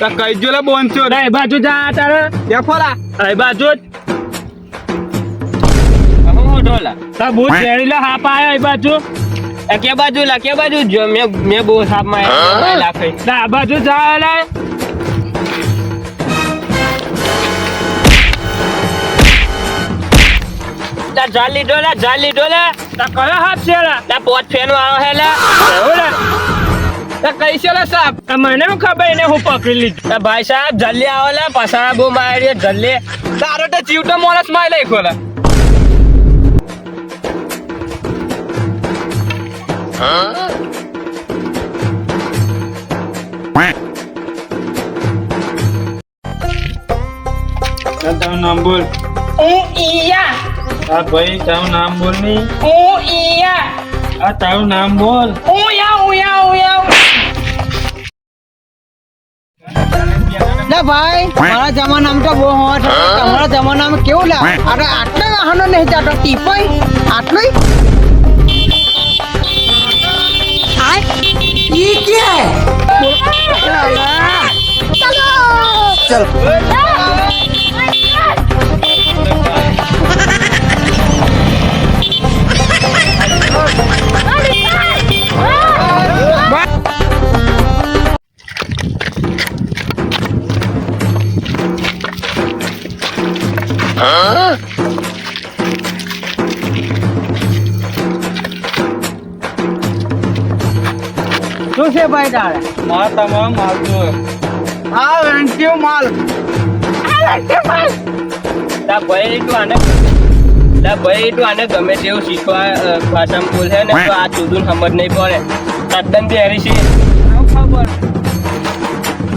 તો કઈ જો લે બોનસો એ બાજુ જા તારે કે ફોલા એ બાજુ હું ઢોલા તા ભૂત જેડી લે હાપ આયો એ બાજુ કે બાજુ જો મેં બહુ સાપ માં લાખે તા બાજુ જા લે તા જાલી ઢોલા તા કયો હાપ છે લા તા પોત ફેનો આવો હે લા એવું લે તો કઈ છે લે સાપ આ મને શું ખબર એને હું પકડી લીધું તા ભાઈ સાહેબ જલ્દી આવો લા પસા બહુ માર્યો જલ્દી તારો તો જીવતો મોણસ માં લઈ ખોલા તારું નામ બોલ હા ભાઈ તારું નામ બોલ ની આ તારું નામ બોલ ના ભાઈ મારા જમાનામાં તો બહુ હોવા છતાં તમારા જમાનામાં કેવું લે અરે આટલા વાહનો નહીં જાતો ટીપાઈ આટલું શું છે ભાઈ તારે મારા તમામ માલ જો હા વેન્ટ્યુ માલ તા ભાઈ તું આને ગમે તેવું શીખવા ભાષામાં બોલ છે ને તો આ ચૂડું સમજ નહીં પડે તદ્દન તૈયારી છે ખબર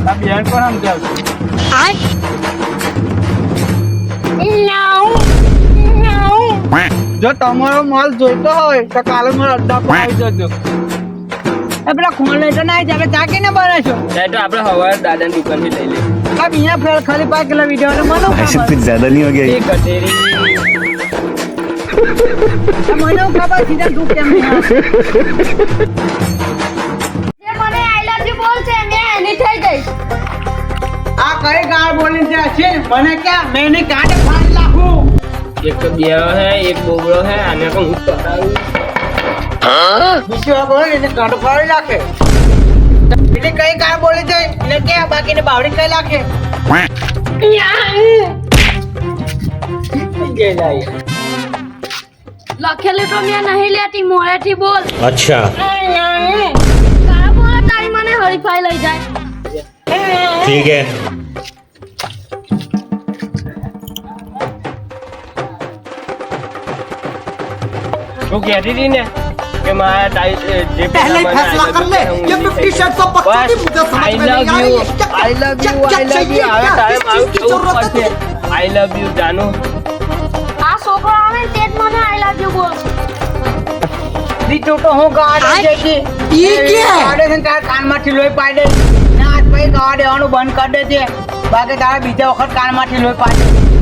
આ બિહાર પર સમજાવ જો તમારો માલ જોઈતો હોય તો કાલે મારા અડ્ડા પર આવી જજો એ પેલા ખોલ લઈ તો ના ચાલે ચાકીને બને છો નહીં તો આપણે હવારે દાદાની દુકાનથી લઈ લઈએ આ બીજા ફેર ખાલી 5 કિલો વિડિયો ને મને ऐसे कुछ ज्यादा नहीं हो गया એ કચેરી મને ખબર સીધા તું કેમ નહીં જે મને આઈ લવ યુ બોલ છે મેં એની થઈ જઈશ આ કઈ ગાળ બોલી છે છે મને ક્યાં મેં એને કાઢે ફાડી નાખું એક તો બેરો હે એક બોબડો હે આને પણ હું પકડાવું બીજો બોલ એને કાઢ ફાડી નાખે એટલે કઈ ગાળ બોલી છે એટલે કે બાકીને બાવડી કઈ નાખે લખેલું તો મેં નહીં લેતી મોડેથી બોલ अच्छा તારા બોલે તારી મને હરીફાઈ લઈ જાય ठीक है તું કહેતી હતી ને કે મારા જે पहले फैसला कर ले ये 50 शर्ट तो पक्की थी मुझे समझ में नहीं आ रही है આઈ લવ યુ હવે તારે મારું કેવું પડશે આઈ લવ યુ જાનુ આ છોકરો આવે ને તે જ મને આઈ લવ યુ બોલ બીજો તો હું ગાડ દેખી ઈ કે ગાડે છે તાર કાનમાંથી લોહી પાડે ના આજ ભાઈ ગાડ દેવાનું બંધ કરી દે છે બાકી તારે બીજા વખત કાનમાંથી લોહી પાડે